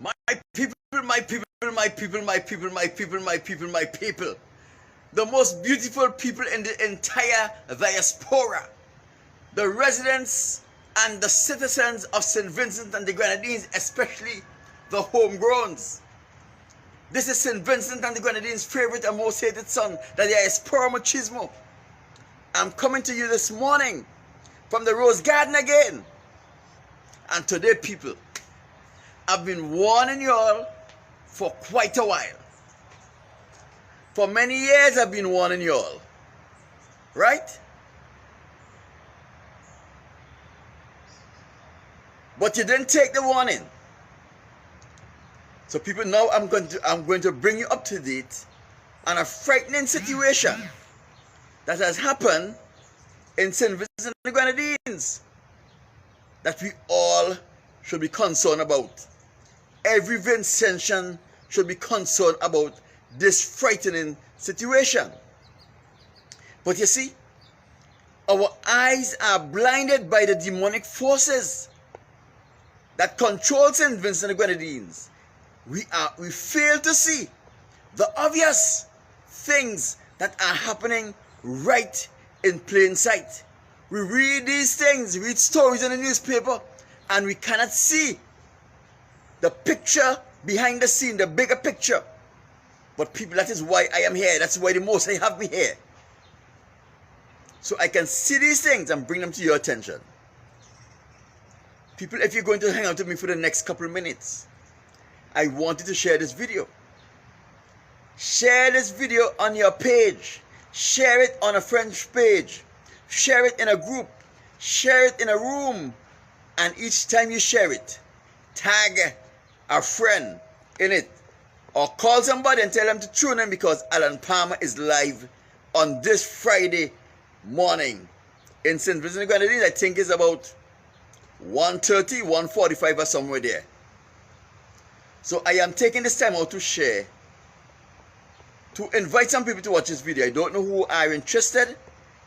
My people, my people, my people, my people, my people, my people, my people. The most beautiful people in the entire diaspora. The residents and the citizens of St. Vincent and the Grenadines, especially the homegrowns. This is St. Vincent and the Grenadines' favorite and most hated son, the Diaspora Machismo. I'm coming to you this morning from the Rose Garden again. And today, people, I've been warning you all for quite a while. For many years, I've been warning you all. Right? But you didn't take the warning. So people, now I'm going to bring you up to date on a frightening situation that has happened in St. Vincent and the Grenadines that we all should be concerned about. Every Vincentian should be concerned about this frightening situation. But you see, our eyes are blinded by the demonic forces that control St. Vincent and the Grenadines. We fail to see the obvious things that are happening right in plain sight. We read these things, read stories in the newspaper, and we cannot see the picture behind the scene, the bigger picture. But people, that is why I am here. That's why the Most High have me here. So I can see these things and bring them to your attention. People, if you're going to hang out with me for the next couple of minutes, I want you to share this video. Share this video on your page. Share it on a friend's page. Share it in a group. Share it in a room. And each time you share it, tag a friend in it. Or call somebody and tell them to tune in, because Alan Palmer is live on this Friday morning in St. Vincent and the Grenadines. I think it's about 1:30, 1:45 or somewhere there. So I am taking this time out to share, to invite some people to watch this video. I don't know who are interested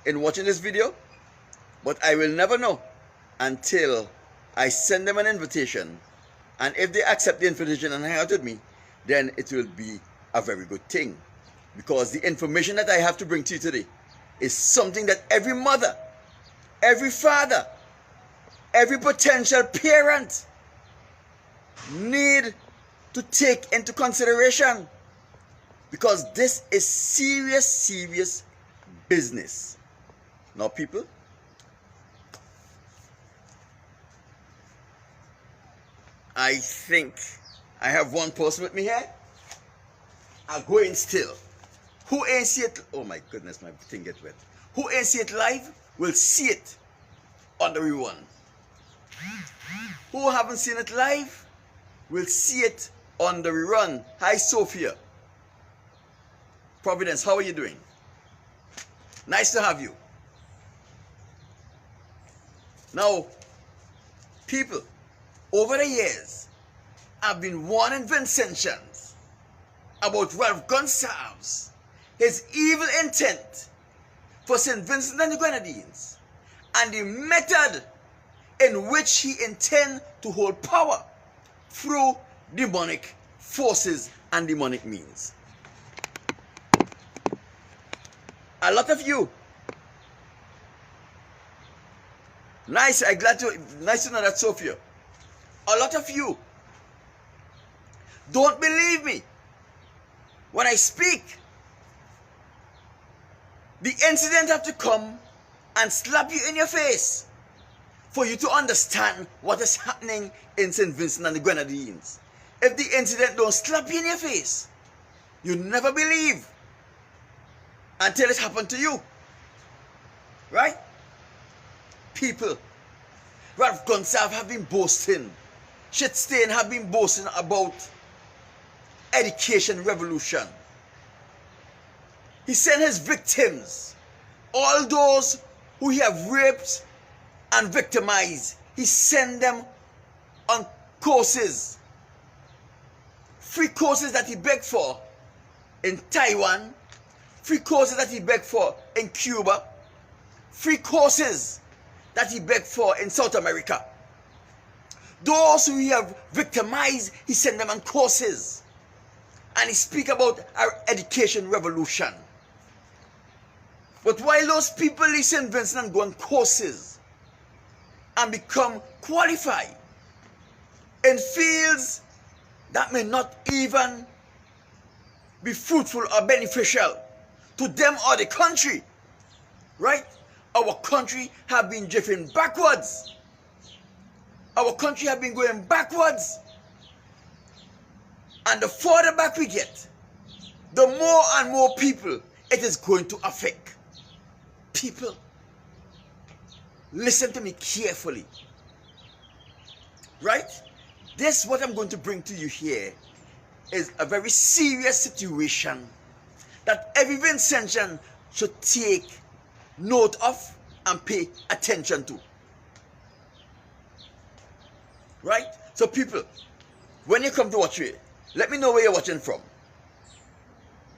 in watching this video, but I will never know until I send them an invitation. And if they accept the invitation and hang out with me, then it will be a very good thing. Because the information that I have to bring to you today is something that every mother, every father, every potential parent need to take into consideration, because this is serious, serious business. Now, people, I think I have one person with me here. I'm going still. Who ain't see it? Oh my goodness, my thing gets wet. Who ain't see it live will see it on the rerun. Who haven't seen it live will see it on the rerun. Hi, Sophia. Providence, how are you doing? Nice to have you. Now, people, over the years, I've been warning Vincentians about Ralph Gonsalves, his evil intent for St. Vincent and the Grenadines, and the method in which he intends to hold power through demonic forces and demonic means. A lot of you, nice to know that, Sophia. A lot of you don't believe me when I speak. The incident have to come and slap you in your face for you to understand what is happening in St. Vincent and the Grenadines. If the incident don't slap you in your face, you never believe until it happened to you. Right? People, Ralph Gonsalves have been boasting, Shitstain have been boasting about education revolution. He sent his victims, all those who he have raped and victimized, he sent them on courses, free courses that he begged for in Taiwan, free courses that he begged for in Cuba, free courses that he begged for in South America. Those who he have victimized, he send them on courses. And he speak about our education revolution. But while those people in St. Vincent go on courses and become qualified in fields that may not even be fruitful or beneficial to them or the country, right? Our country have been drifting backwards. Our country have been going backwards. And the further back we get, the more and more people it is going to affect. People, listen to me carefully. Right? This, what I'm going to bring to you here, is a very serious situation that every Vincentian should take note of and pay attention to. Right? So people, when you come to watch it, let me know where you're watching from.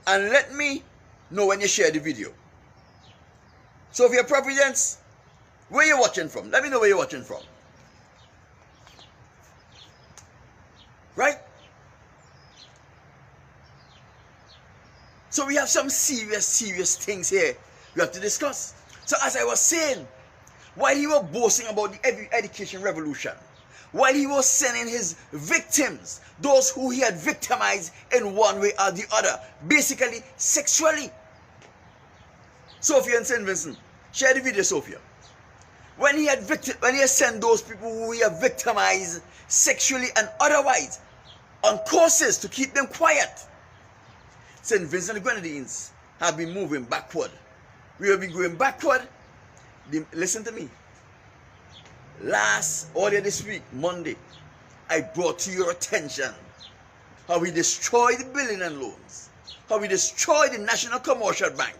And let me know when you share the video. So if you're Providence, where you're watching from, let me know where you're watching from. Right? So we have some serious things here we have to discuss. So as I was saying, while he was boasting about the education revolution, while he was sending his victims, those who he had victimized in one way or the other, basically sexually. Sophia and St. Vincent, share the video, Sophia. When he had sent those people who he had victimized sexually and otherwise on courses to keep them quiet, St. Vincent and the Grenadines have been moving backward. We have been going backward. Listen to me. Earlier this week, Monday, I brought to your attention how we destroyed the billion and loans, how we destroyed the National Commercial Bank,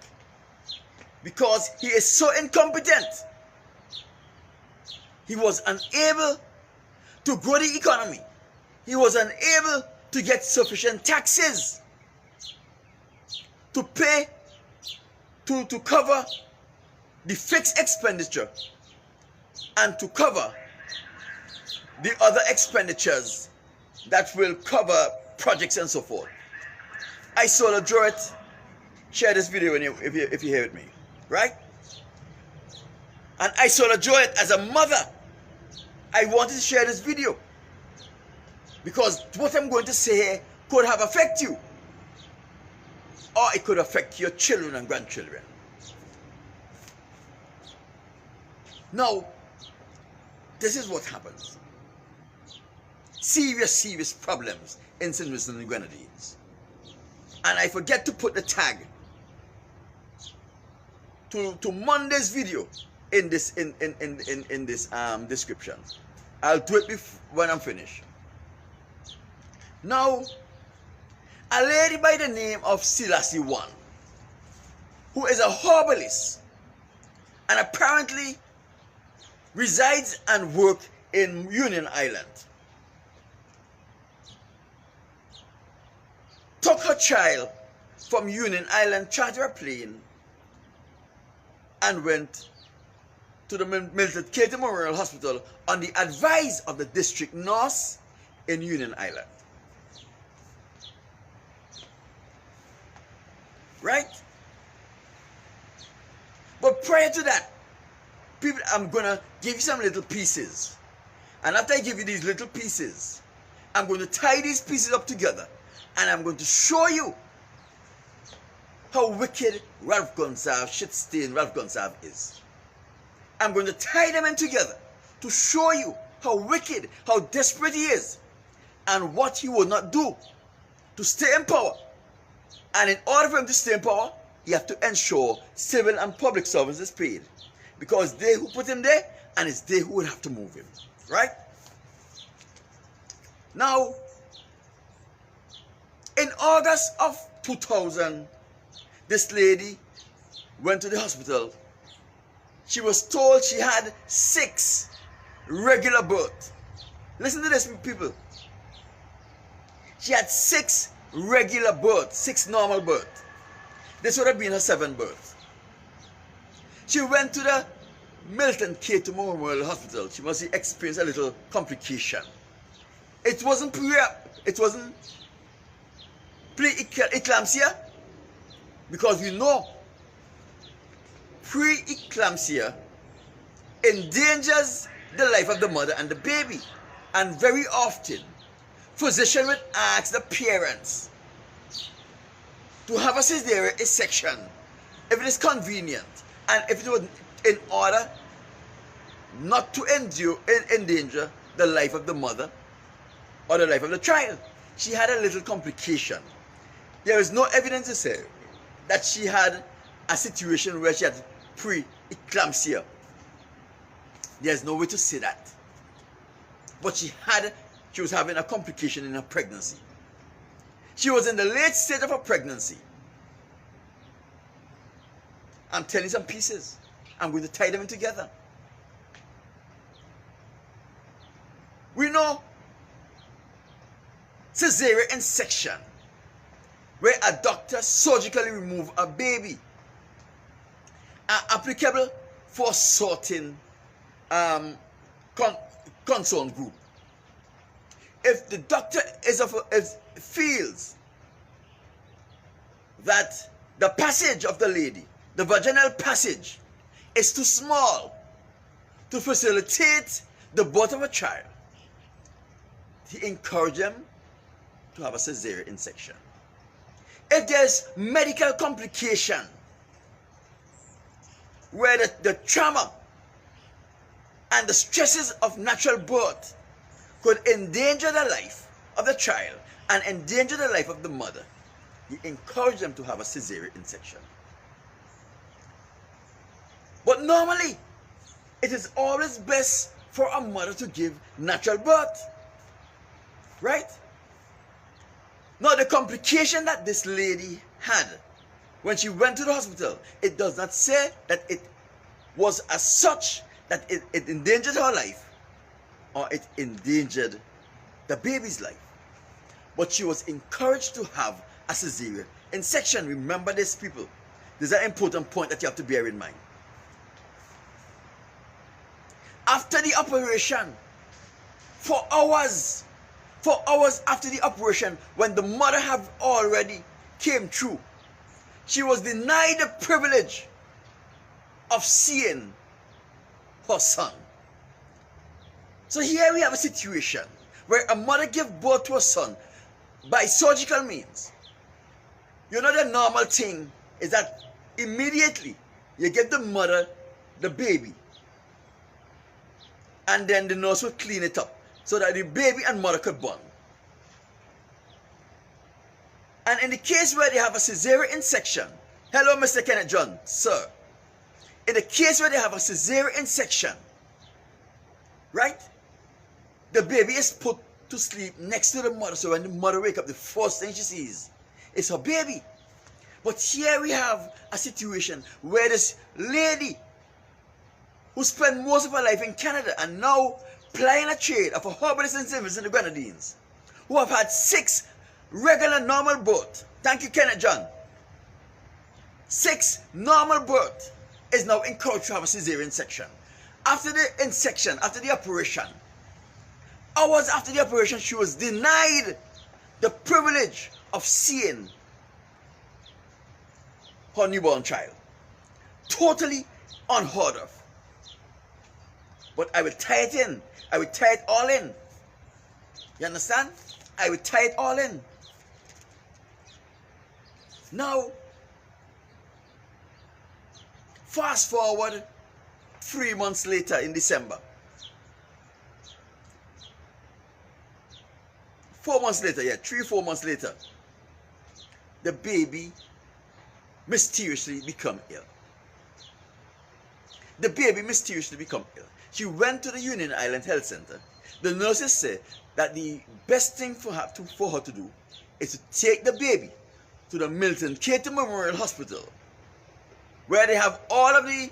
because he is so incompetent. He was unable to grow the economy. He was unable to get sufficient taxes to pay, to cover the fixed expenditure and to cover the other expenditures that will cover projects and so forth. Isola Jorrit, share this video if you hear with me, right? And Isola Jorrit, as a mother, I wanted to share this video because what I'm going to say here could have affect you, or it could affect your children and grandchildren. Now, this is what happens. Serious problems in St. Vincent and the Grenadines. And I forget to put the tag to Monday's video in this description. I'll do it when I'm finished. Now, a lady by the name of Selassie I, who is a herbalist and apparently resides and works in Union Island, took her child from Union Island, chartered a plane, and went to the Milton K.T. Memorial Hospital on the advice of the district nurse in Union Island. Right? But prior to that, people, I'm going to give you some little pieces. And after I give you these little pieces, I'm going to tie these pieces up together. And I'm going to show you how wicked Ralph Gonsalves, shit-stained Ralph Gonsalves is. I'm going to tie them in together to show you how wicked, how desperate he is, and what he will not do to stay in power. And in order for him to stay in power, you have to ensure civil and public servants is paid. Because they who put him there, and it's they who will have to move him. Right? Now, in August of 2000, this lady went to the hospital. She was told she had 6 regular births. Listen to this, people. She had 6 regular births, 6 normal births. This would have been her 7th birth. She went to the Milton K.T. Memorial Hospital. She must have experienced a little complication. It wasn't pre-eclampsia, because we know pre-eclampsia endangers the life of the mother and the baby. And very often, physician would ask the parents to have a cesarean section if it is convenient and if it was in order not to endanger the life of the mother or the life of the child. She had a little complication. There is no evidence to say that she had a situation where she had pre-eclampsia. There's no way to say that. But she was having a complication in her pregnancy. She was in the late stage of her pregnancy. I'm telling some pieces. I'm going to tie them in together. We know cesarean section, where a doctor surgically remove a baby, are applicable for certain concern group. If the doctor feels that the passage of the lady, the vaginal passage, is too small to facilitate the birth of a child, he encourages them to have a cesarean section. If there's medical complication where the trauma and the stresses of natural birth could endanger the life of the child and endanger the life of the mother, you encourage them to have a cesarean section. But normally, it is always best for a mother to give natural birth. Right? Now, the complication that this lady had when she went to the hospital, it does not say that it was as such that it endangered her life or it endangered the baby's life. But she was encouraged to have a cesarean section. Remember this, people. This is an important point that you have to bear in mind. After the operation, for hours after the operation, when the mother have already came through, she was denied the privilege of seeing her son. So here we have a situation where a mother gave birth to a son by surgical means. You know, the normal thing is that immediately you give the mother the baby, and then the nurse will clean it up so that the baby and mother could bond. And in the case where they have a cesarean section, hello Mr. Kenneth John, sir. In the case where they have a cesarean section, right? The baby is put to sleep next to the mother, so when the mother wakes up, the first thing she sees is her baby. But here we have a situation where this lady who spent most of her life in Canada and now plying a trade of a herbalist and service in the Grenadines, who have had 6 regular normal births. Thank you, Kenneth John. 6 normal births is now encouraged to have a cesarean section. After the section, after the operation, hours after the operation, she was denied the privilege of seeing her newborn child. Totally unheard of. But I will tie it in. I will tie it all in. You understand? I will tie it all in. Now, fast forward 3 months later in December. 4 months later, 3-4 months later, the baby mysteriously become ill. The baby mysteriously become ill. She went to the Union Island Health Center. The nurses say that the best thing for her to do is to take the baby to the Milton Cato Memorial Hospital, where they have all of the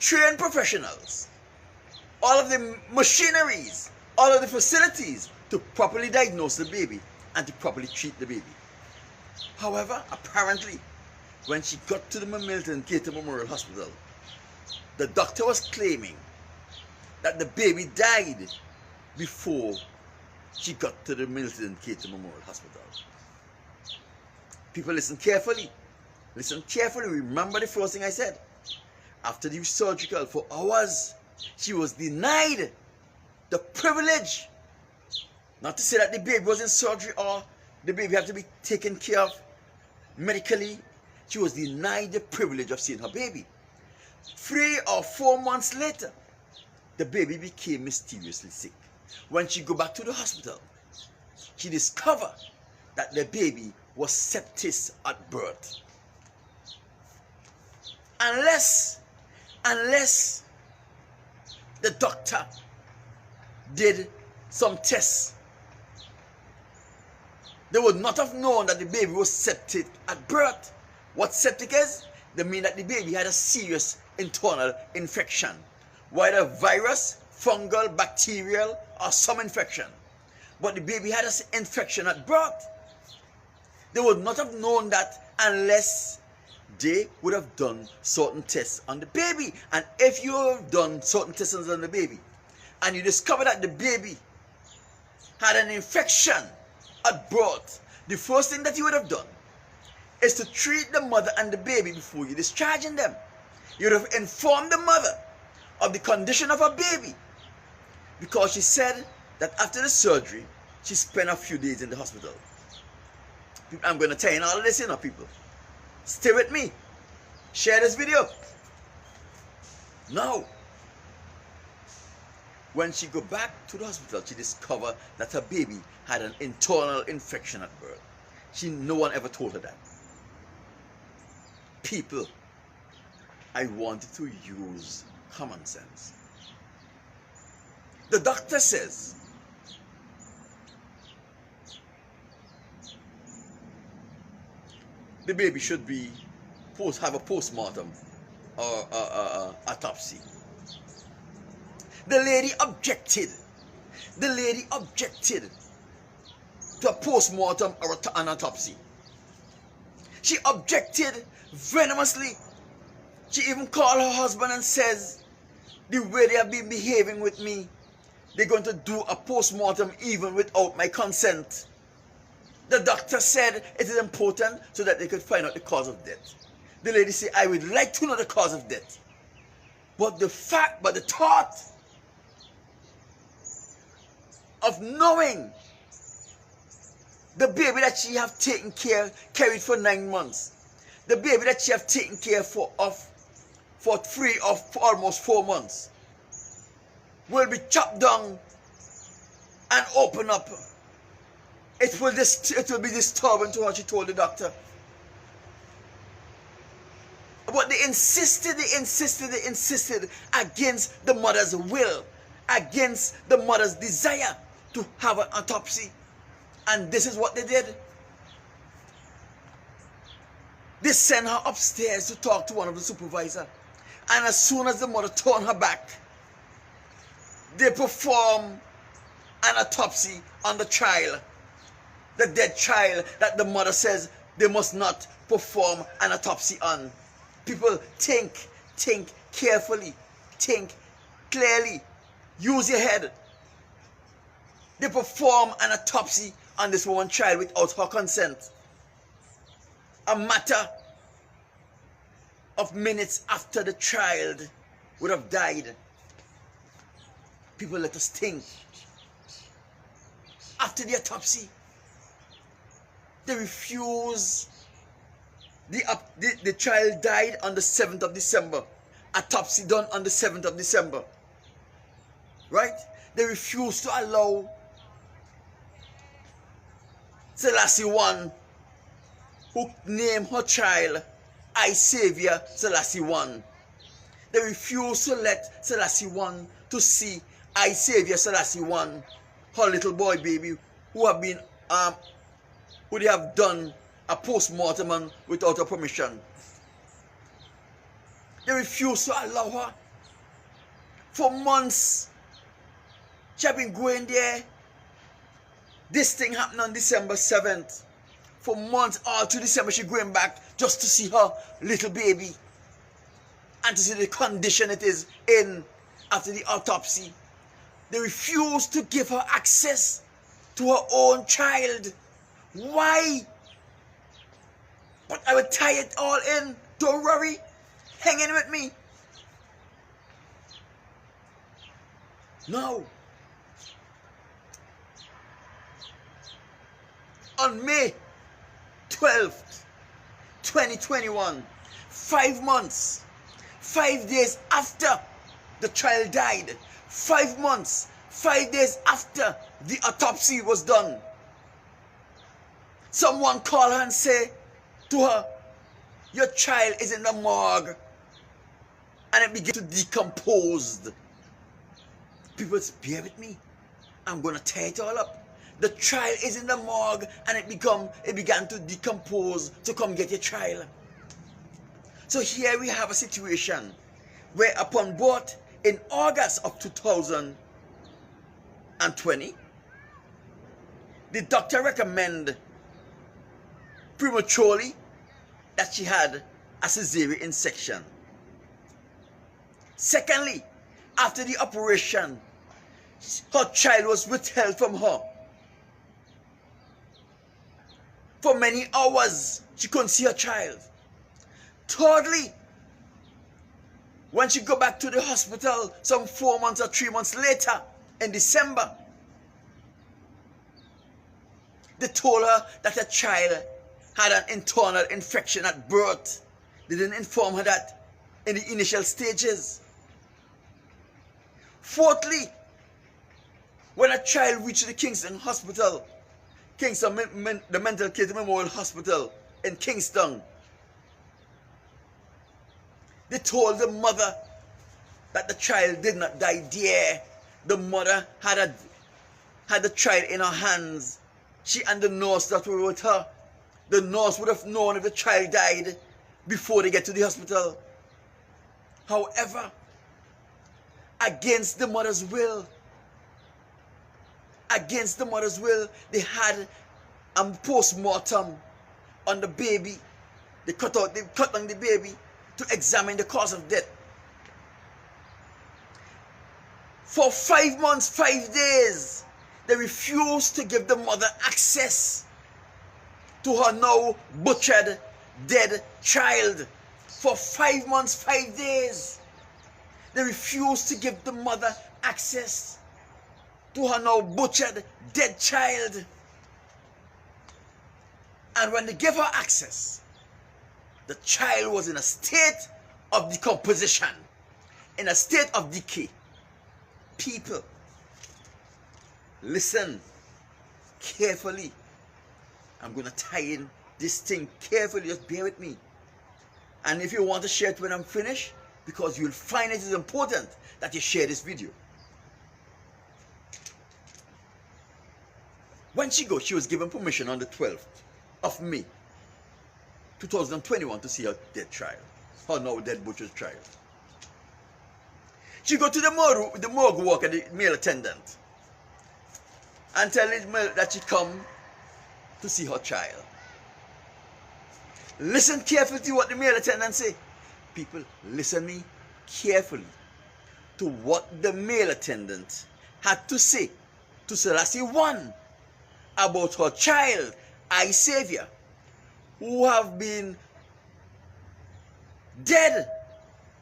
trained professionals, all of the machineries, all of the facilities to properly diagnose the baby and to properly treat the baby. However, apparently, when she got to the Milton Cato Memorial Hospital, the doctor was claiming that the baby died before she got to the Milton Keytes Memorial Hospital. People, listen carefully. Listen carefully. Remember the first thing I said. After the surgical for hours, she was denied the privilege. Not to say that the baby was in surgery or the baby had to be taken care of medically. She was denied the privilege of seeing her baby. 3 or 4 months later, the baby became mysteriously sick. When she go back to the hospital, she discovered that the baby was sepsis at birth. Unless the doctor did some tests, they would not have known that the baby was septic at birth. What septic is? They mean that the baby had a serious internal infection, whether virus, fungal, bacterial, or some infection. But the baby had an infection at birth. They would not have known that unless they would have done certain tests on the baby. And if you have done certain tests on the baby, and you discover that the baby had an infection at birth, the first thing that you would have done is to treat the mother and the baby before you discharging them. You would have informed the mother of the condition of her baby, because she said that after the surgery, she spent a few days in the hospital. I'm going to tell you all of this, you know, people. Stay with me. Share this video. Now, when she go back to the hospital, she discovered that her baby had an internal infection at birth. No one ever told her that. People, I wanted to use common sense. The doctor says the baby should have a postmortem or autopsy. The lady objected. The lady objected to a postmortem or an autopsy. She objected venomously. She even called her husband and says, the way they have been behaving with me, they're going to do a postmortem even without my consent. The doctor said it is important so that they could find out the cause of death. The lady said, I would like to know the cause of death. But the thought of knowing the baby that she have carried for 9 months, the baby that she have taken care of for 3 or almost 4 months, will be chopped down and open up. It will be disturbing to her, she told the doctor. But they insisted against the mother's will, against the mother's desire to have an autopsy. And this is what they did. They sent her upstairs to talk to one of the supervisors. And as soon as the mother turned her back, they performed an autopsy on the child. The dead child that the mother says they must not perform an autopsy on. People, think carefully, think clearly, use your head. They perform an autopsy on this woman's child without her consent. A matter of minutes after the child would have died. People, let us think. After the autopsy, they refuse. The child died on the 7th of December. Autopsy done on the 7th of December. Right? They refuse to allow Selassie I, who named her child I Savior Selassie I. They refuse to let Selassie I to see I Savior Selassie I, her little boy baby, who they have done a post-mortem on without her permission. They refuse to allow her. For months, she had been going there. This thing happened on December 7th. For months, all through December, she going back just to see her little baby and to see the condition it is in after the autopsy. They refuse to give her access to her own child. Why? But I will tie it all in. Don't worry. Hang in with me. No. On May 12th, 2021, 5 months, 5 days after the child died, 5 months, 5 days after the autopsy was done, someone called her and say to her, your child is in the morgue, and it began to decompose. People say, bear with me, I'm going to tear it all up. The child is in the morgue, and it began to decompose. So come get your child. So here we have a situation where upon birth in August of 2020, the doctor recommended prematurely that she had a cesarean section. Secondly, after the operation, her child was withheld from her. For many hours, she couldn't see her child. Thirdly, when she go back to the hospital some 4 months or 3 months later, in December, they told her that her child had an internal infection at birth. They didn't inform her that in the initial stages. Fourthly, when a child reached the Kingston Hospital, the Mental Kids Memorial Hospital in Kingston, they told the mother that the child did not die there. The mother had the child in her hands. She and the nurse that were with her. The nurse would have known if the child died before they get to the hospital. However, against the mother's will, they had a post-mortem on the baby. They cut down the baby to examine the cause of death. For 5 months, 5 days, they refused to give the mother access to her now butchered, dead child. For 5 months, 5 days, they refused to give the mother access to her now butchered, dead child. And when they gave her access, the child was in a state of decomposition, in a state of decay. People, listen carefully. I'm going to tie in this thing carefully. Just bear with me. And if you want to share it when I'm finished, because you'll find it is important that you share this video. When she was given permission on the 12th of May 2021 to see her dead child, her now dead butcher's child. She go to the morgue worker, the male attendant, and tell him that she come to see her child. Listen carefully to what the male attendant say. People, listen me carefully to what the male attendant had to say to Selassie I about her child, I Savior, who have been dead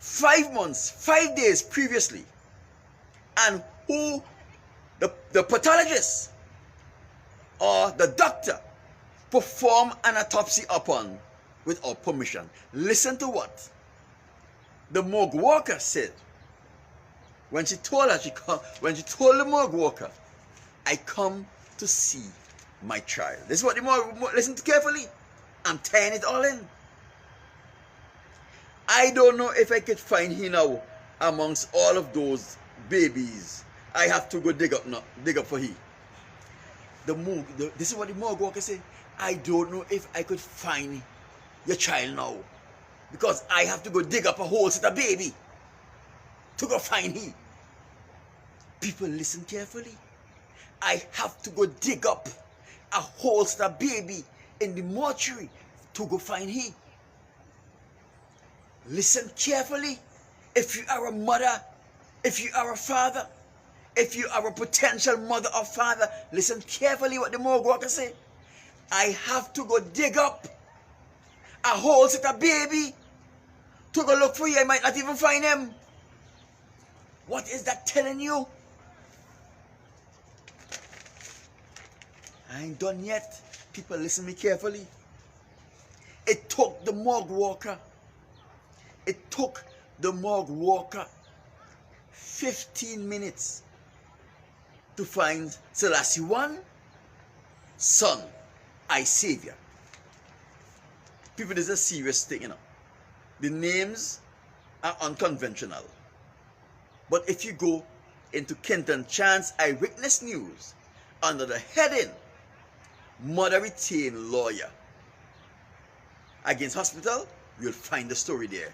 5 months, 5 days previously, and who the pathologist or the doctor perform an autopsy upon without permission. Listen to what the morgue worker said when she told the morgue worker, I come to see my child. This is what the morgue, listen carefully. I'm tying it all in. I don't know if I could find him now amongst all of those babies. I have to go dig up for he. This is what the morgue worker said. I don't know if I could find your child now, because I have to go dig up a whole set of baby to go find he. People, listen carefully. I have to go dig up a whole set of baby in the mortuary to go find he. Listen carefully. If you are a mother, if you are a father, If you are a potential mother or father, listen carefully what the morgue worker say. I have to go dig up a whole set of baby to go look for you. I might not even find him. What is that telling you? I ain't done yet. People, listen me carefully. It took the morgue worker. It took the morgue worker 15 minutes to find Selassie I, son, I Savior. People, this is a serious thing, you know. The names are unconventional. But if you go into Kenton Chance Eyewitness News under the heading Mother Retained Lawyer Against Hospital, you'll find the story there.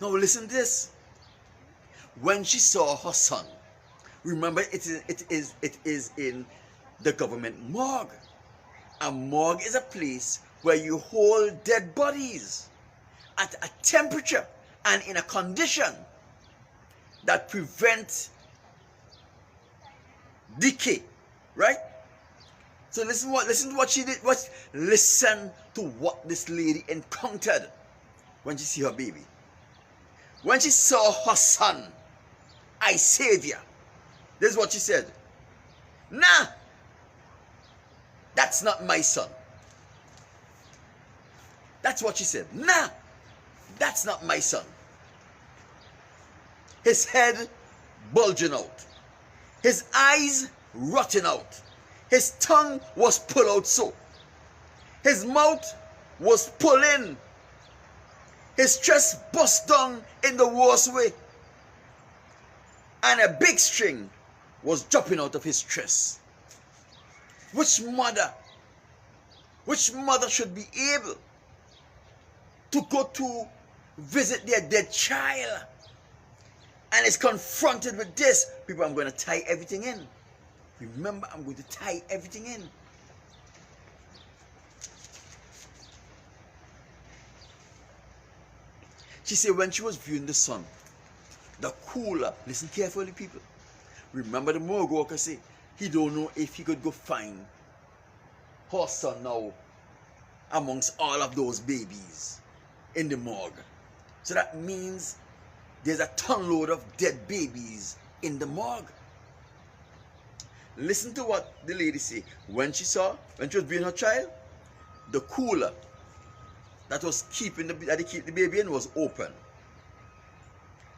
Now listen to this. When she saw her son, remember it is in the government morgue. A morgue is a place where you hold dead bodies at a temperature and in a condition that prevent decay, right? So listen to what she did. Listen to what this lady encountered when she saw her baby. When she saw her son, I Savior, this is what she said. Nah, that's not my son. That's what she said. Nah, that's not my son. His head bulging out. His eyes rotting out. His tongue was pulled out so. His mouth was pulled in. His chest bust down in the worst way. And a big string was dropping out of his chest. Which mother should be able to go to visit their dead child and is confronted with this? People, I'm going to tie everything in. Remember, I'm going to tie everything in. She said when she was viewing the son, the cooler, listen carefully people. Remember the morgue worker say, he don't know if he could go find her son now amongst all of those babies in the morgue. So that means there's a ton load of dead babies in the morgue. Listen to what the lady say. When she was viewing her child, the cooler that was keeping the baby in was open.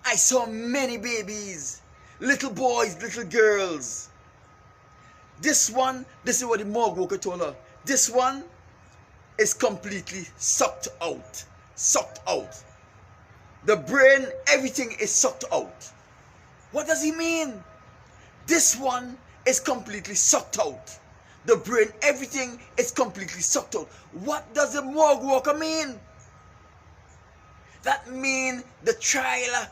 I saw many babies, little boys, little girls. This one, this is what the morgue worker told her. This one is completely sucked out. Sucked out. The brain, everything is sucked out. What does he mean? This one is completely sucked out. The brain, everything is completely sucked out. What does the morgue worker mean? That mean the child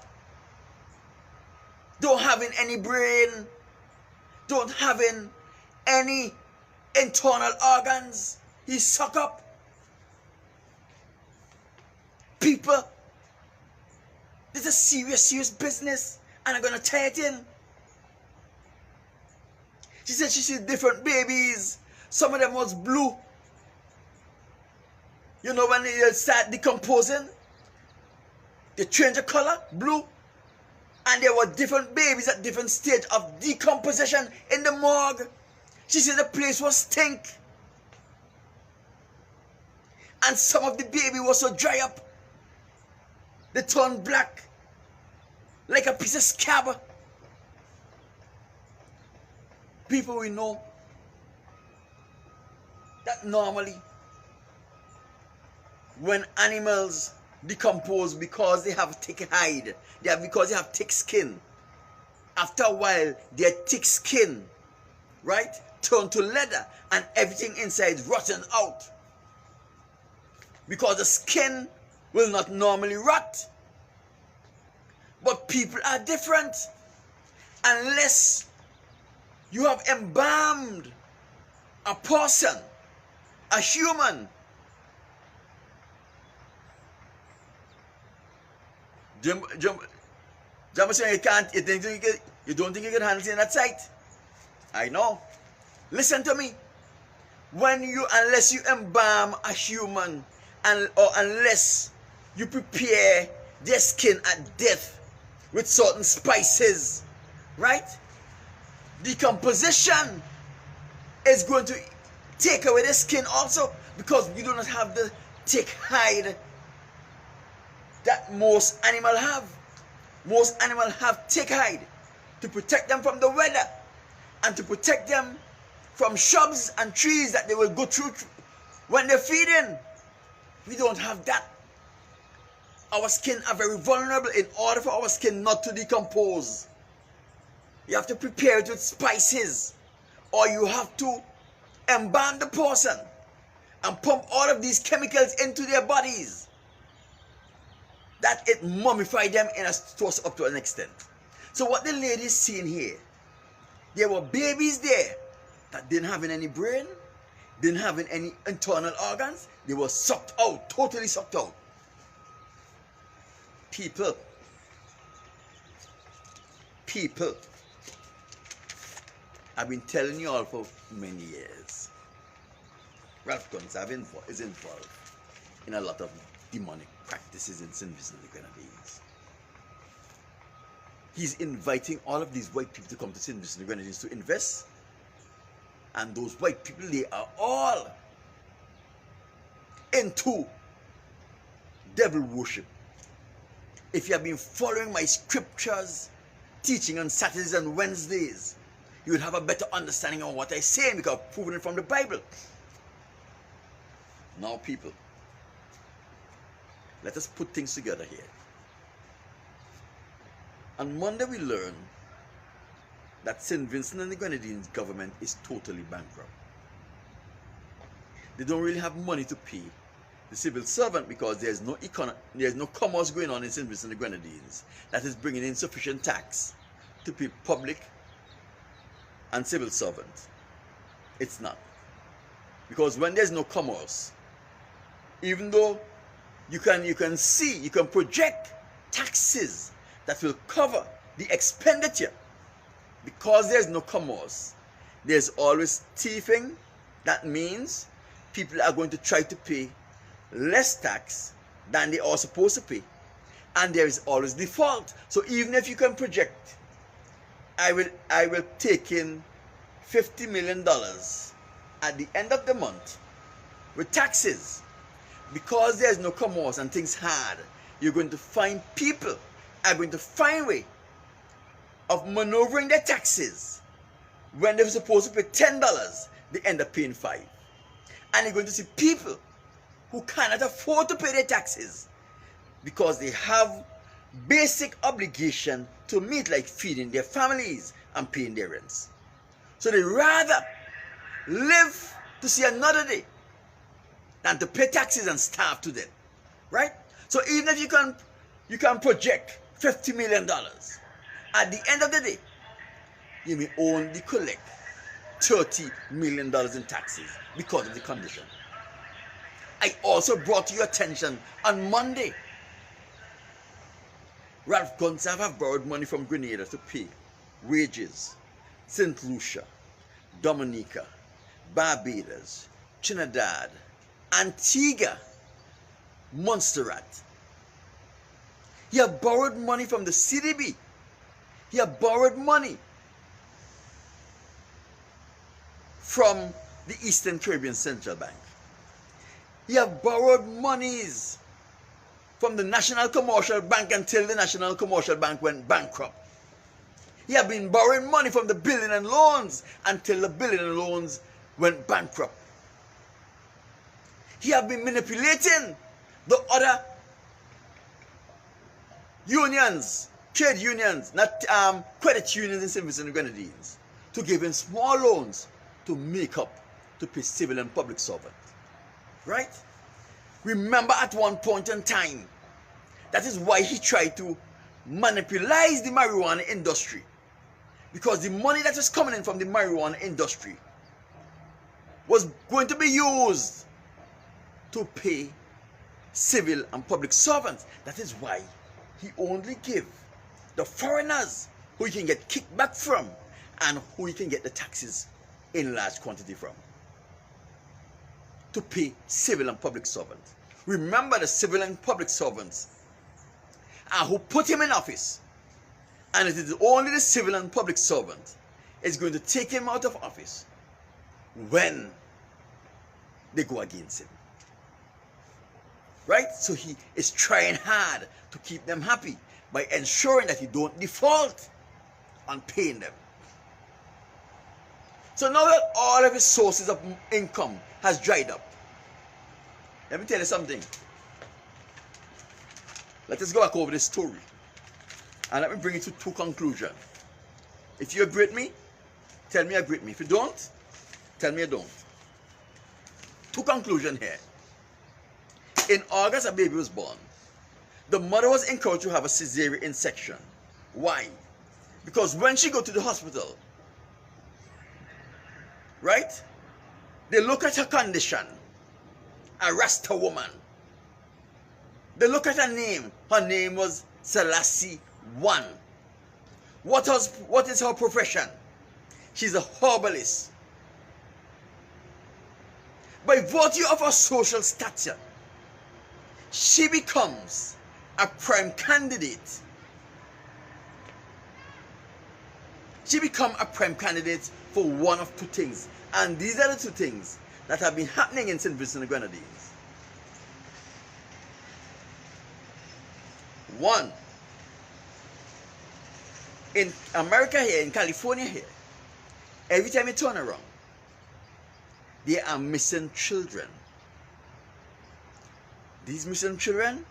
don't having any brain, don't having any internal organs. He's sucked up. People, this is serious business, and I'm gonna tie it in. She said she sees different babies. Some of them was blue. You know when they start decomposing, they change the color, blue. And there were different babies at different stage of decomposition in the morgue. She said the place was stink. And some of the baby was so dry up, they turned black, like a piece of scab. People, we know that normally when animals decompose because they have thick hide, because they have thick skin, after a while their thick skin, right, turn to leather and everything inside rotten out, because the skin will not normally rot. But people are different. Unless you have embalmed a person, a human, Jameson, you can't, you don't think you can handle it in that site? I know. Listen to me. Unless you embalm a human, or unless you prepare their skin at death with certain spices, right? Decomposition is going to take away the skin also, because you do not have the thick hide that most animals have. Most animals have thick hide to protect them from the weather and to protect them from shrubs and trees that they will go through when they're feeding. We don't have that. Our skin are very vulnerable. In order for our skin not to decompose, you have to prepare it with spices, or you have to embalm the person and pump all of these chemicals into their bodies that it mummify them in a source up to an extent. So what the lady is seeing here, there were babies there that didn't have any brain, didn't have any internal organs. They were sucked out, totally sucked out. People, I've been telling you all for many years, Ralph Gonsalves is involved in a lot of demonic practices in St. Vincent and the Grenadines. He's inviting all of these white people to come to St. Vincent and the Grenadines to invest. And those white people, they are all into devil worship. If you have been following my scriptures, teaching on Saturdays and Wednesdays, you would have a better understanding of what I say, because I've proven it from the Bible. Now, people, let us put things together here. On Monday, we learned that St. Vincent and the Grenadines government is totally bankrupt. They don't really have money to pay the civil servant, because there's no commerce going on in St. Vincent and the Grenadines that is bringing in sufficient tax to pay public and civil servants. It's not. Because when there's no commerce, even though you can project taxes that will cover the expenditure, because there's no commerce, there's always thieving. That means people are going to try to pay less tax than they are supposed to pay, and there is always default. So even if you can project, I will take in $50 million at the end of the month with taxes, because there's no commerce and things hard, you're going to find people are going to find a way of maneuvering their taxes. When they're supposed to pay $10, they end up paying $5. And you're going to see people who cannot afford to pay their taxes because they have basic obligation to meet, like feeding their families and paying their rents. So they rather live to see another day than to pay taxes and starve to death, right? So even if you can project $50 million, at the end of the day, you may only collect $30 million in taxes because of the condition. I also brought to your attention on Monday, Ralph Gonsalves have borrowed money from Grenada to pay wages. St. Lucia, Dominica, Barbados, Trinidad, Antigua, Montserrat. He had borrowed money from the CDB. He had borrowed money from the Eastern Caribbean Central Bank. He had borrowed monies from the National Commercial Bank until the National Commercial Bank went bankrupt. He had been borrowing money from the Building and Loans until the Building and Loans went bankrupt. He had been manipulating the other unions, trade unions, not credit unions in St. Vincent and the Grenadines, to give him small loans to make up to pay civil and public servants. Right? Remember, at one point in time, that is why he tried to monopolize the marijuana industry, because the money that was coming in from the marijuana industry was going to be used to pay civil and public servants. That is why he only give the foreigners who he can get kickback from and who he can get the taxes in large quantity from to pay civil and public servants. Remember, the civil and public servants are who put him in office, and it is only the civil and public servant is going to take him out of office when they go against him. Right? So he is trying hard to keep them happy by ensuring that he don't default on paying them. So now that all of his sources of income has dried up, let me tell you something. Let us go back over this story and let me bring it to two conclusions. If you agree with me, tell me you agree with me. If you don't, tell me you don't. Two conclusions here. In August, a baby was born. The mother was encouraged to have a cesarean section. Why? Because when she go to the hospital, right, they look at her condition, a Rasta woman. They look at her name. Her name was Selassie I. What is her profession? She's a herbalist. By virtue of her social stature, she becomes a prime candidate. She becomes a prime candidate for one of two things. And these are the two things that have been happening in St. Vincent and the Grenadines. One, in America here, in California here, every time you turn around, there are missing children. These missing children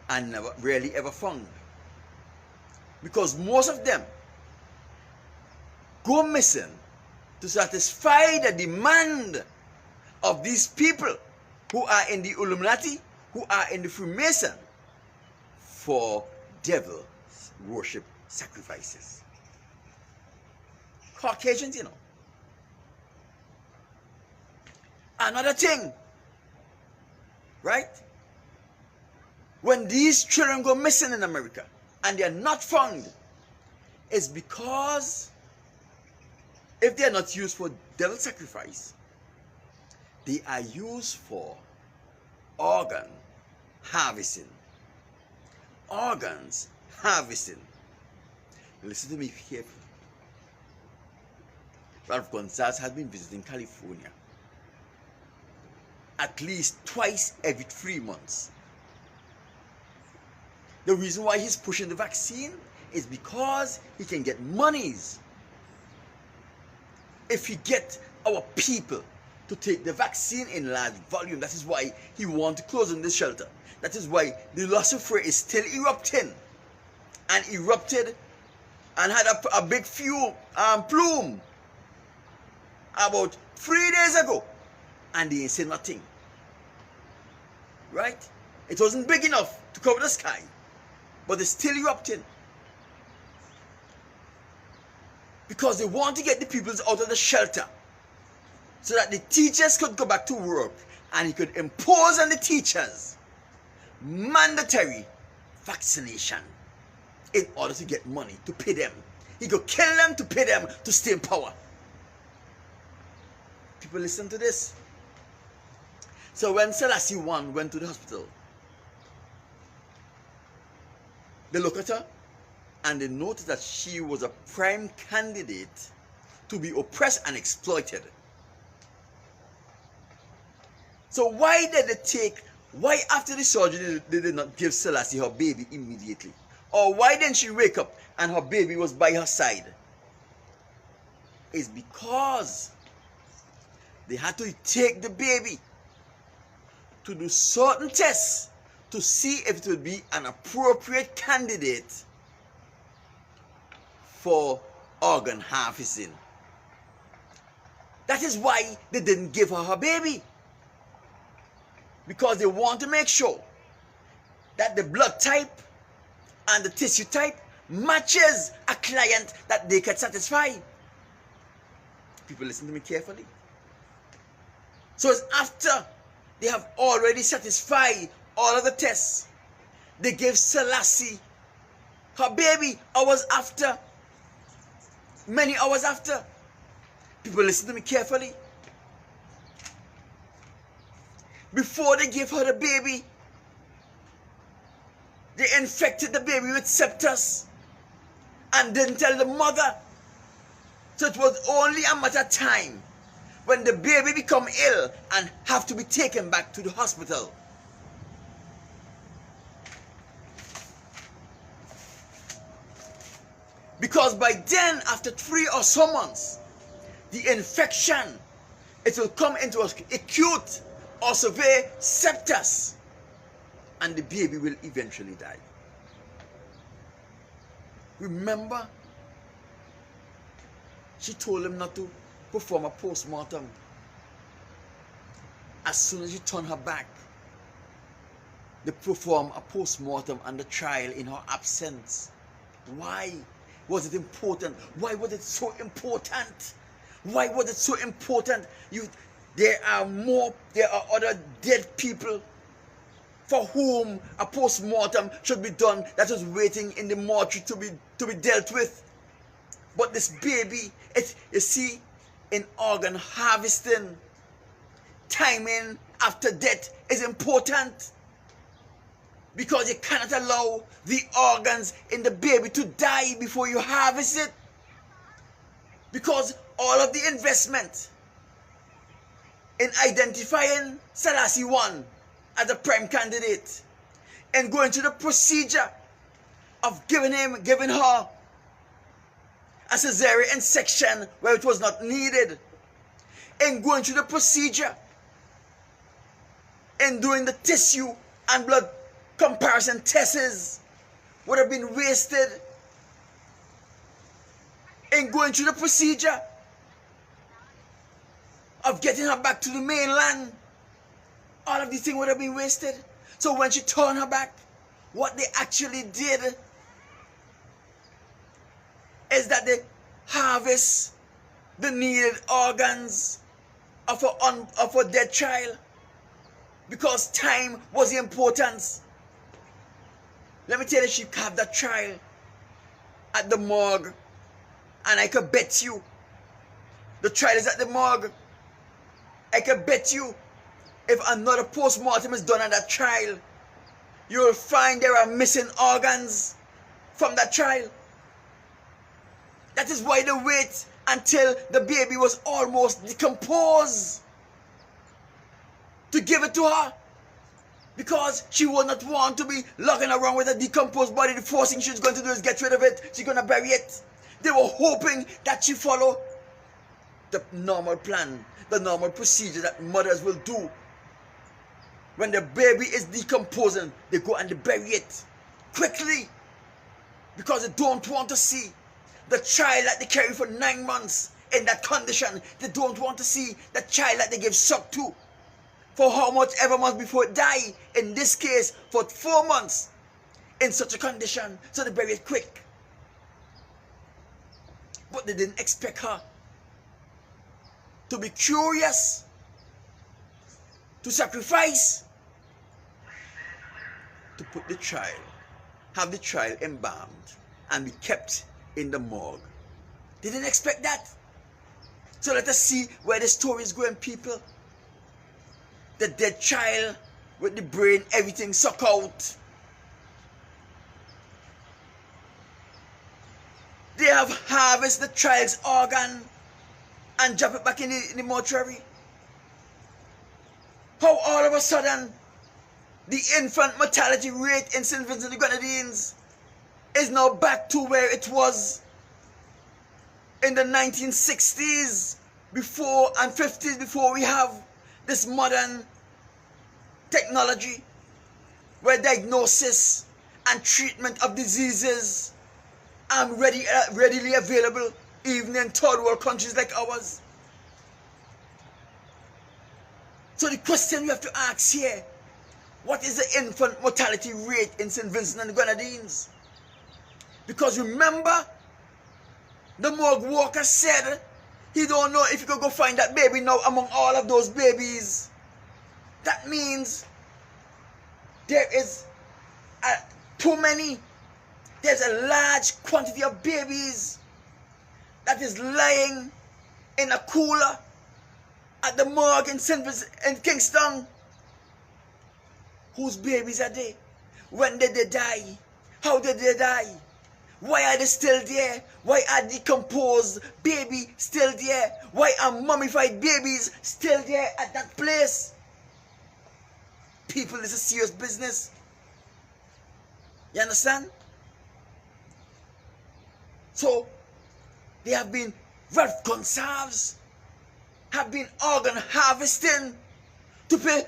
are never really ever found, because most of them go missing to satisfy the demand of these people who are in the Illuminati, who are in the Freemason, for devil worship sacrifices. Caucasians, you know. Another thing, right? When these children go missing in America and they are not found, it's because if they are not used for devil sacrifice, they are used for organ harvesting. Organs harvesting. Listen to me carefully. Ralph Gonzalez has been visiting California at least twice every 3 months. The reason why he's pushing the vaccine is because he can get monies. If he get our people to take the vaccine in large volume, that is why he wants to close in this shelter. That is why the Lucifer is still erupting, and erupted and had a big plume about 3 days ago, and they ain't say nothing. Right? It wasn't big enough to cover the sky, but it's still erupting. Because they want to get the peoples out of the shelter so that the teachers could go back to work, and he could impose on the teachers mandatory vaccination in order to get money to pay them. He could kill them to pay them to stay in power. People listen to this. So when Selassie I went to the hospital, they look at her and they noticed that she was a prime candidate to be oppressed and exploited. So why after the surgery they did not give Selassie her baby immediately? Or why didn't she wake up and her baby was by her side? It's because they had to take the baby to do certain tests to see if it would be an appropriate candidate for organ harvesting. That is why they didn't give her her baby. Because they want to make sure that the blood type and the tissue type matches a client that they can satisfy. People listen to me carefully. So it's after they have already satisfied all of the tests they gave Selassie her baby hours after, many hours after. People, listen to me carefully. Before they gave her the baby, they infected the baby with septus and didn't tell the mother. So it was only a matter of time when the baby become ill and have to be taken back to the hospital. Because by then, after 3 or so months, the infection, it will come into acute or severe septus, and the baby will eventually die. Remember, she told him not to perform a post-mortem. As soon as she turned her back, they performed a post-mortem and the trial in her absence. Why was it important? Why was it so important? Why was it so important? There are other dead people for whom a post-mortem should be done that is waiting in the mortuary to be dealt with. But this baby, you see, in organ harvesting, timing after death is important. Because you cannot allow the organs in the baby to die before you harvest it. Because all of the investment in identifying Selassie I as a prime candidate and going through the procedure of giving her a cesarean section where it was not needed, and going through the procedure and doing the tissue and blood comparison tests would have been wasted, and going through the procedure of getting her back to the mainland, all of these things would have been wasted. So when she turned her back, what they actually did is that they harvest the needed organs of a dead child, because time was the importance. Let me tell you, she have that child at the morgue, and I could bet you the child is at the morgue. I could bet you if another post-mortem is done on that child, you will find there are missing organs from that child. That is why they wait until the baby was almost decomposed to give it to her. Because she would not want to be lugging around with a decomposed body. The first thing she's going to do is get rid of it. She's going to bury it. They were hoping that she follow the normal plan, the normal procedure that mothers will do. When the baby is decomposing, they go and they bury it quickly, because they don't want to see the child that they carry for 9 months in that condition. They don't want to see the child that they give suck to for how much ever months before it die. In this case, for 4 months in such a condition. So they bury it quick. But they didn't expect her to be curious, to sacrifice, to put the child, have the child embalmed and be kept in the morgue. They didn't expect that. So let us see where the story is going, people. The dead child with the brain, everything sucked out. They have harvested the child's organ and drop it back in the mortuary. How all of a sudden the infant mortality rate in St. Vincent and the Grenadines is now back to where it was in the 1960s before and 50s, before we have this modern technology where diagnosis and treatment of diseases are readily available even in third world countries like ours. So the question we have to ask here, what is the infant mortality rate in St. Vincent and the Grenadines? Because remember, the morgue worker said he don't know if he could go find that baby now among all of those babies. That means there is too many. There's a large quantity of babies that is lying in a cooler at the morgue in Kingston. Whose babies are they? When did they die? How did they die? Why are they still there? Why are decomposed babies still there? Why are mummified babies still there at that place? People, this is serious business. You understand? So, they have been, wealth conserves have been organ harvesting to pay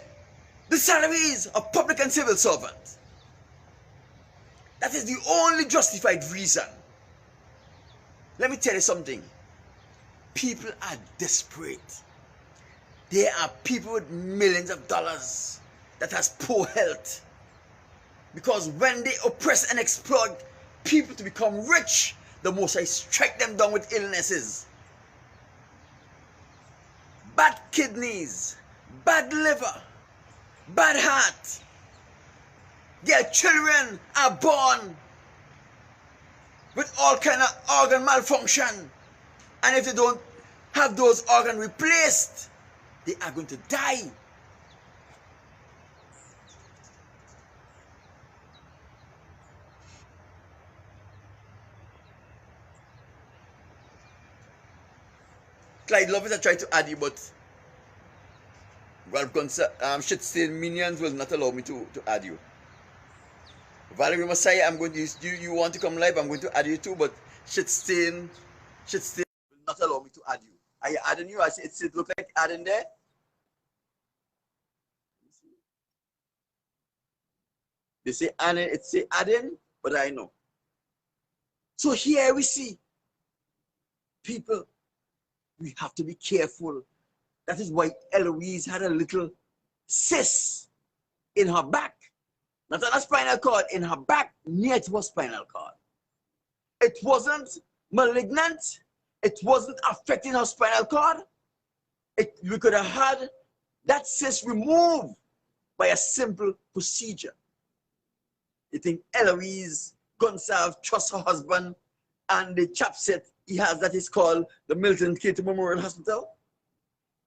the salaries of public and civil servants. That is the only justified reason. Let me tell you something. People are desperate. There are people with millions of dollars that has poor health. Because when they oppress and exploit people to become rich, the Most High strike them down with illnesses. Bad kidneys, bad liver, bad heart. Their children are born with all kind of organ malfunction. And if they don't have those organs replaced, they are going to die. Clyde Lovett, I tried to add you, but shit-stained minions will not allow me to add you. Valerie Messiah, I'm going to use you want to come live, I'm going to add you too, but shit-stained will not allow me to add you. Are you adding you? I see it look like adding there. They say adding, it say adding, but I know. So here we see people, we have to be careful. That is why Eloise had a little cyst in her back. Not on a spinal cord, in her back, near to her spinal cord. It wasn't malignant. It wasn't affecting her spinal cord. We could have had that cyst removed by a simple procedure. You think Eloise Gonsalves trusts her husband and the chapset he has that is called the Milton K2 Memorial Hospital?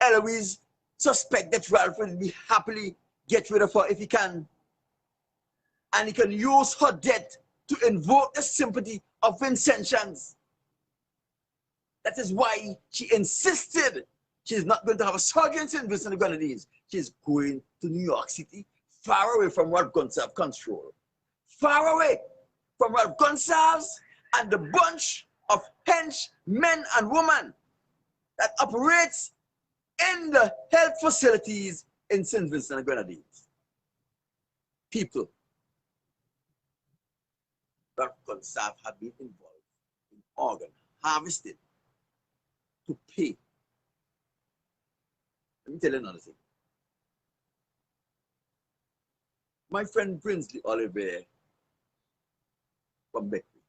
Eloise suspect that Ralph will be happily get rid of her if he can. And he can use her death to invoke the sympathy of Vincentians. That is why she insisted she's not going to have a surgery in St. Vincent and the Grenadines. She's going to New York City, far away from Ralph Gonsalves' control. Far away from Ralph Gonsalves and the bunch of hench men and women that operates in the health facilities in St. Vincent and Grenadines. People, Ralph Gonsalves have been involved in organ harvesting to pay. Let me tell you another thing. My friend Brinsley Oliver from Beckley,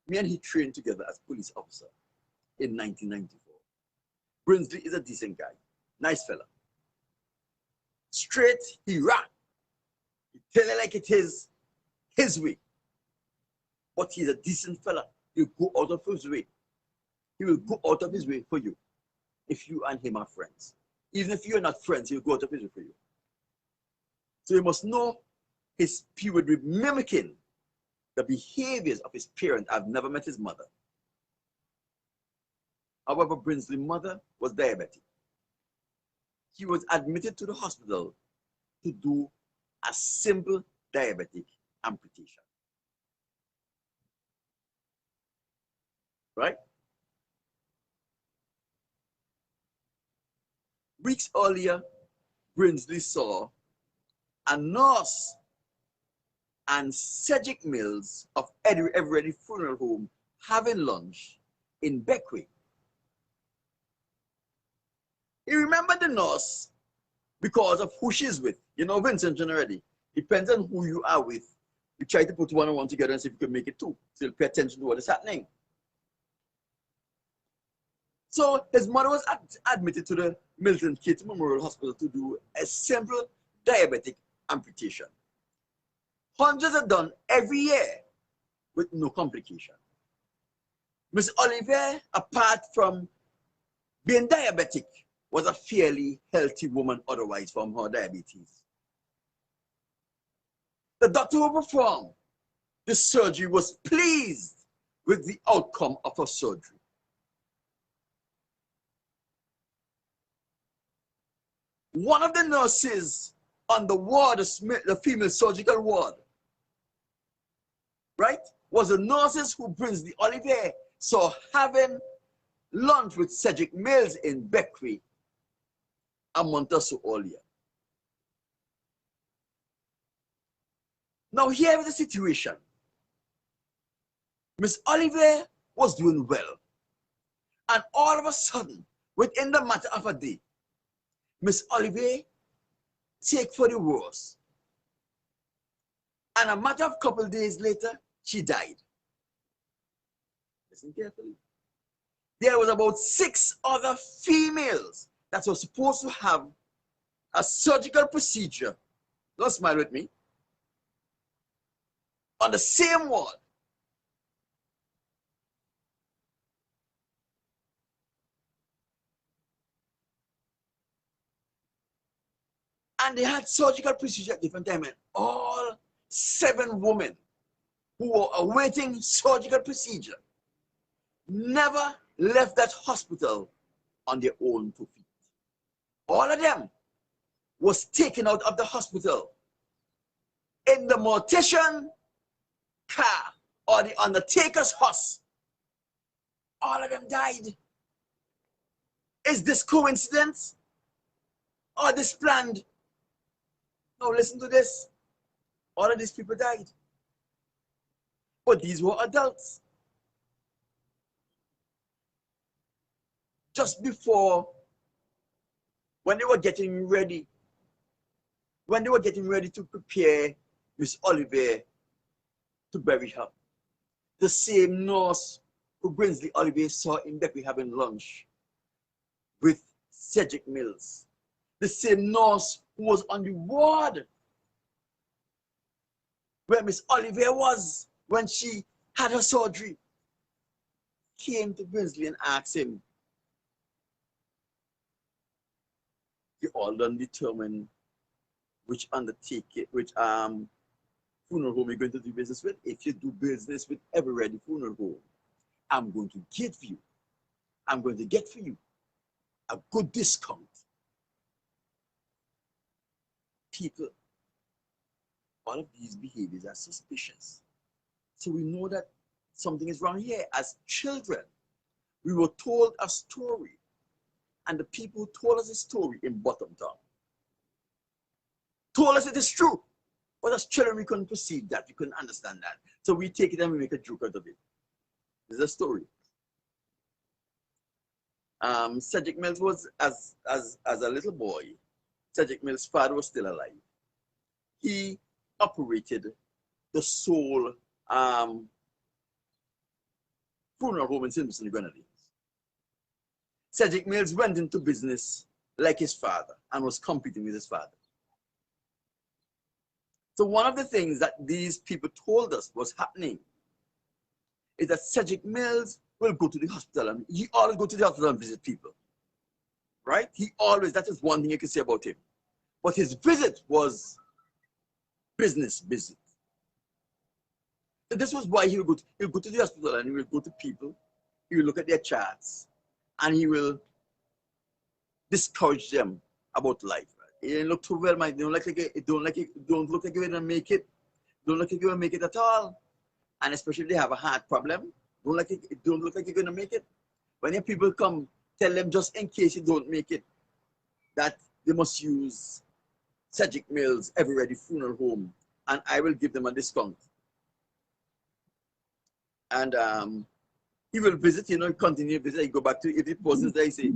me and he trained together as police officer in 1994. Brinsley is a decent guy, nice fella. Straight, he rock. He tell it like it is his way. But he's a decent fella. He'll go out of his way. He will go out of his way for you if you and him are friends. Even if you're not friends, he'll go out of his way for you. So you must know he would be mimicking the behaviors of his parent. I've never met his mother. However, Brinsley's mother was diabetic. He was admitted to the hospital to do a simple diabetic amputation. Right? Weeks earlier, Brinsley saw a nurse and Cedric Mills of Eveready Funeral Home having lunch in Beckwith. He remembered the nurse because of who she's with. You know, Vincent already. Depends on who you are with. You try to put one and one together and see if you can make it two. So you'll pay attention to what is happening. So his mother was admitted to the Milton K2 Memorial Hospital to do a simple diabetic amputation. Hundreds are done every year with no complication. Miss Olivier, apart from being diabetic, was a fairly healthy woman otherwise from her diabetes. The doctor who performed the surgery was pleased with the outcome of her surgery. One of the nurses on the ward, the female surgical ward, right, was the nurses who brings the Olivier. So having lunch with Cedric Mills in Beckley a month or so earlier. Now here is the situation. Miss Olivier was doing well. And all of a sudden, within the matter of a day, Miss Olivier take for the worse. And a matter of couple days later, she died. Listen carefully. There was about 6 other females that were supposed to have a surgical procedure. Don't smile with me. On the same ward. And they had surgical procedure at different times. And all 7 women who were awaiting surgical procedure never left that hospital on their own 2 feet. All of them was taken out of the hospital in the mortician car or the undertaker's horse. All of them died. Is this coincidence or this planned? No, listen to this. All of these people died. But these were adults. Just before, when they were getting ready to prepare Miss Olivier to bury her, the same nurse who brings the Olivier saw in Beckley having lunch with Cedric Mills, the same nurse who was on the ward where Miss Olivier was when she had her surgery, came to Brinsley and asked him, you all done determine which funeral home you're going to do business with? If you do business with Everready Funeral Home, I'm going to get for you a good discount. People, all of these behaviors are suspicious. So we know that something is wrong here. As children, we were told a story, and the people who told us a story in Bottomtown told us it is true. But as children, we couldn't perceive that, we couldn't understand that. So we take it and we make a joke out of it. This is a story. Cedric Mills was, as a little boy, Cedric Mills' father was still alive. He operated the sole funeral home in Simpson, Grenadines. Cedric Mills went into business like his father and was competing with his father. So one of the things that these people told us was happening is that Cedric Mills will go to the hospital, and he always go to the hospital and visit people. Right? That is one thing you can say about him. But his visit was business visit. So this was why he'll go to the hospital and he will go to people, he will look at their charts, and he will discourage them about life. It didn't look too well, man. Don't look like you're gonna make it. Don't look like you're gonna make it at all. And especially if they have a heart problem, don't look like you're gonna make it. When your people come, tell them just in case you don't make it, that they must use Cedric Mills Everready Funeral Home, and I will give them a discount. And he will visit, continue to visit. He go back to if the person's there, he say,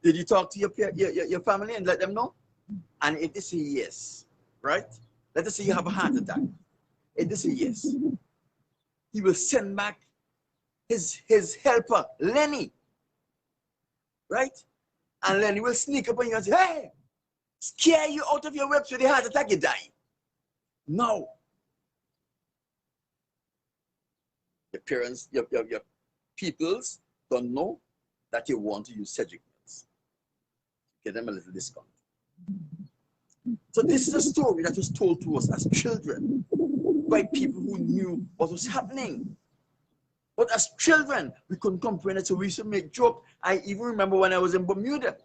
did you talk to your family and let them know? And if they say yes, right? Let us say you have a heart attack. If they say yes, he will send back his helper, Lenny, right? And Lenny will sneak up on you and say, hey, scare you out of your webs with a heart attack, you die. No, Your parents, your peoples don't know that you want to use Cedric Mills. Get them a little discount. So this is a story that was told to us as children by people who knew what was happening. But as children, we couldn't comprehend it, so we used to make jokes. I even remember when I was in Bermuda,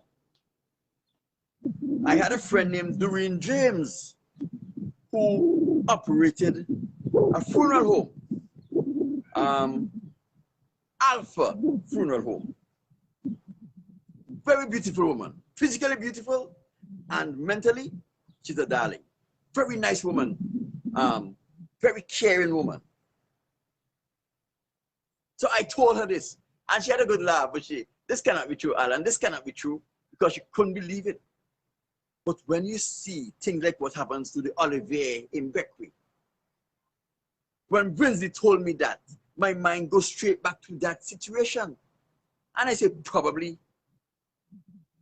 I had a friend named Doreen James who operated a funeral home, Alpha Funeral Home. Very beautiful woman, physically beautiful, and mentally, she's a darling. Very nice woman, very caring woman. So I told her this, and she had a good laugh, but this cannot be true, Alan, this cannot be true, because she couldn't believe it. But when you see things like what happens to the Olivier in Beckwith, when Brinsley told me that, my mind goes straight back to that situation. And I said, probably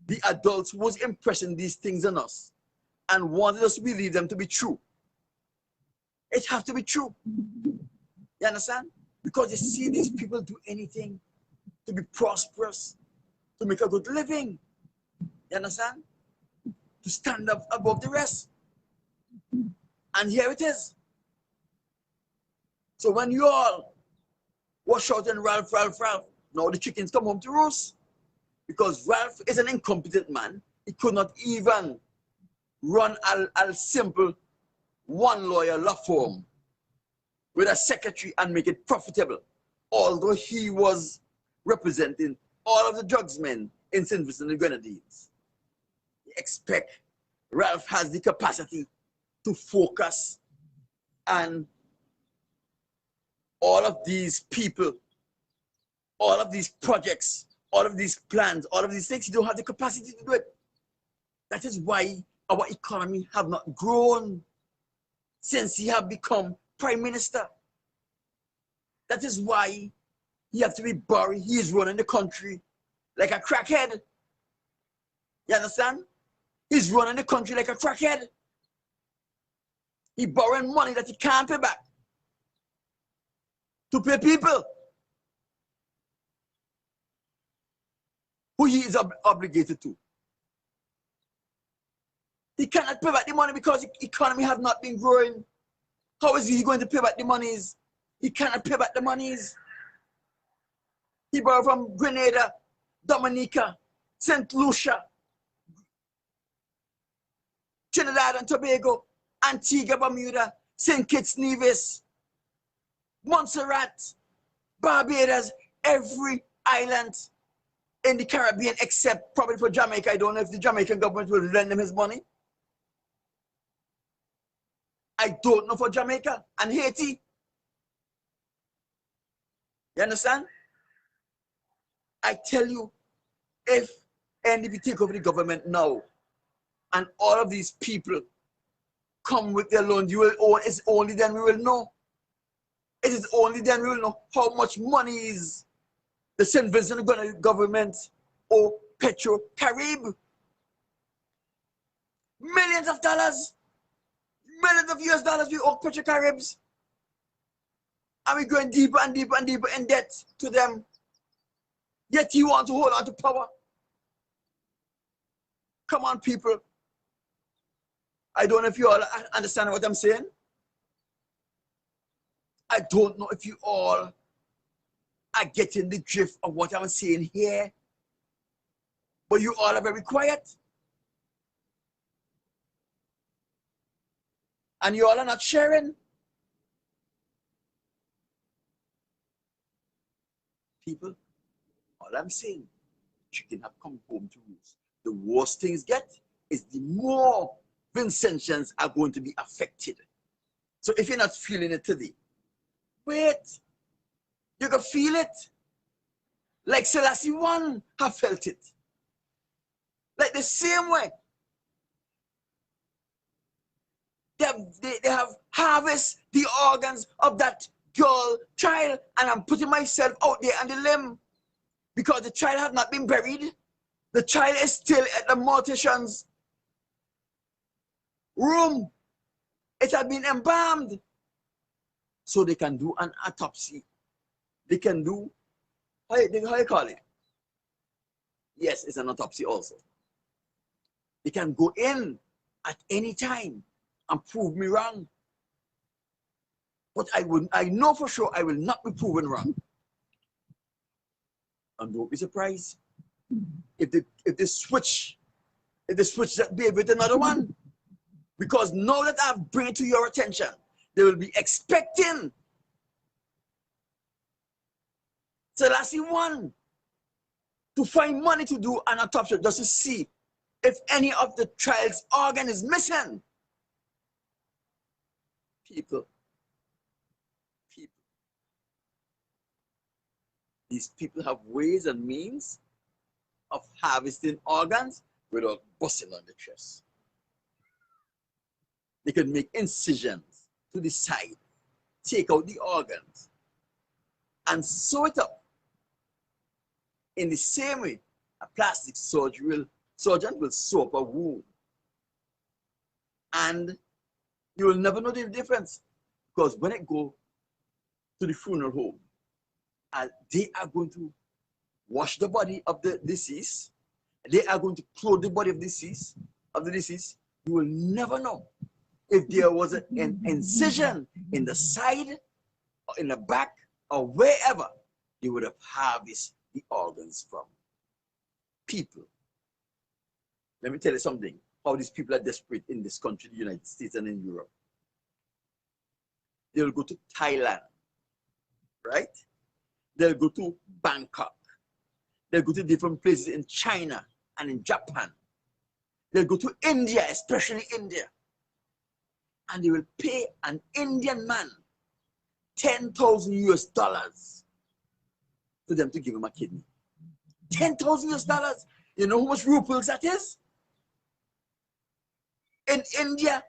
the adults was impressing these things on us and wanted us to believe them to be true. It has to be true. You understand? Because you see these people do anything to be prosperous, to make a good living. You understand? To stand up above the rest. And here it is. So when you all was shouting, Ralph, Ralph, Ralph, now the chickens come home to roost. Because Ralph is an incompetent man. He could not even run a simple one lawyer law firm with a secretary and make it profitable. Although he was representing all of the drugsmen in St. Vincent and the Grenadines. You expect Ralph has the capacity to focus, and all of these people, all of these projects, all of these plans, all of these things, he don't have the capacity to do it. That is why our economy have not grown since he have become prime minister. That is why he have to be buried. He is running the country like a crackhead. You understand? He's running the country like a crackhead. He borrowing money that he can't pay back to pay people who he is obligated to. He cannot pay back the money because the economy has not been growing. How is he going to pay back the monies? He cannot pay back the monies. He borrowed from Grenada, Dominica, St. Lucia, Trinidad and Tobago, Antigua, Bermuda, St. Kitts, Nevis, Montserrat, Barbados, every island in the Caribbean except probably for Jamaica. I don't know if the Jamaican government will lend him his money. I don't know for Jamaica and Haiti. You understand? I tell you, if NDP take over the government now, and all of these people come with their loans, it's only then we will know. It is only then we will know how much money is the St. Vincent government or Petro Carib. Millions of dollars, millions of US dollars we owe Petro Caribs. And we're going deeper and deeper and deeper in debt to them. Yet you want to hold on to power. Come on, people. I don't know if you all understand what I'm saying. I don't know if you all are getting the drift of what I'm saying here. But you all are very quiet. And you all are not sharing. People, all I'm saying, chicken have come home to roost. The worse things get is the more Vincentians are going to be affected. So if you're not feeling it today, wait. You can feel it. Like Selassie I have felt it. Like the same way. They have harvested the organs of that girl, child, and I'm putting myself out there on the limb because the child have not been buried. The child is still at the mortician's room. It has been embalmed so they can do an autopsy They can do, how you call it? Yes, it's an autopsy also. They can go in at any time and prove me wrong. But I know for sure I will not be proven wrong. And don't be surprised if they switch that baby with another one. Because now that I've bring it to your attention, they will be expecting Selassie I to find money to do an autopsy just to see if any of the child's organ is missing. People. These people have ways and means of harvesting organs without busting on the chest. They can make incisions to the side, take out the organs, and sew it up. In the same way, a plastic surgeon will sew up a wound. And you will never know the difference, because when it go to the funeral home, they are going to wash the body of the deceased. They are going to clothe the body of the deceased. You will never know if there was an incision in the side, or in the back, or wherever they would have harvested the organs from. People. Let me tell you something, how these people are desperate in this country, the United States and in Europe. They'll go to Thailand, right? They'll go to Bangkok. They'll go to different places in China and in Japan. They'll go to India, especially India. And they will pay an Indian man $10,000 for them to give him a kidney. $10,000. You know how much rupees that is? In India,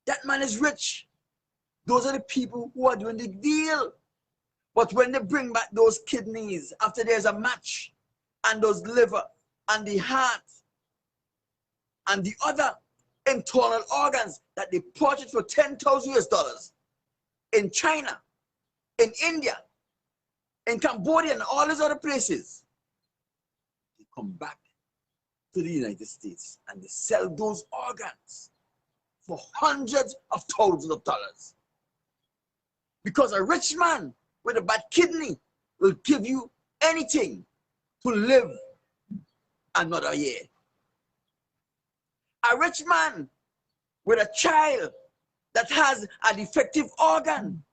that man is rich. Those are the people who are doing the deal. But when they bring back those kidneys after there's a match, and those liver and the heart and the other internal organs that they purchased for $10,000 in China, in India, in Cambodia, and all these other places, they come back to the United States and they sell those organs for hundreds of thousands of dollars. Because a rich man with a bad kidney will give you anything to live another year. A rich man with a child that has a defective organ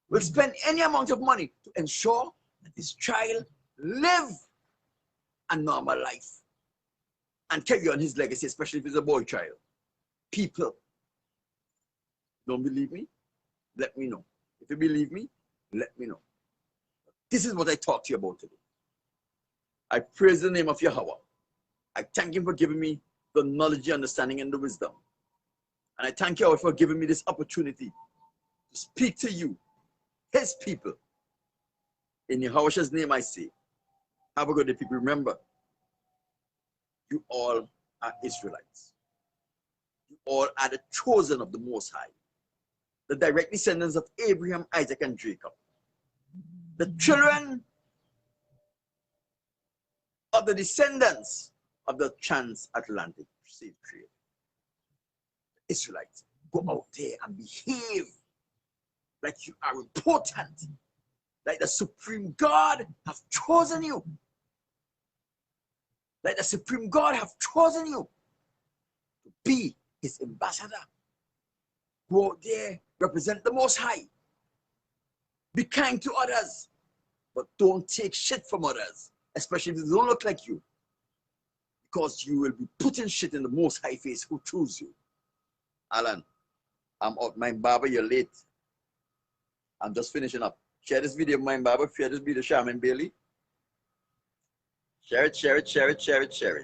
will spend any amount of money to ensure that this child live a normal life and carry on his legacy, especially if it's a boy child. People, don't believe me? Let me know. If you believe me, let me know. This is what I talked to you about today. I praise the name of Yahweh. I thank him for giving me the knowledge, the understanding, and the wisdom. And I thank you for giving me this opportunity to speak to you, his people. In Yahweh's name I say, have a good day, people. Remember, you all are Israelites. You all are the chosen of the Most High, the direct descendants of Abraham, Isaac, and Jacob, the children of the descendants of the transatlantic slave trade. Israelites, go out there and behave like you are important, like the Supreme God have chosen you, like the Supreme God have chosen you to be his ambassador. Go out there, represent the Most High. Be kind to others, but don't take shit from others, especially if they don't look like you, because you will be putting shit in the Most High face who chose you. Alan, I'm out. Mind Barber, you're late. I'm just finishing up. Share this video, Mind Barber. Share this video, Charmin Bailey. Share it, share it, share it, share it, share it.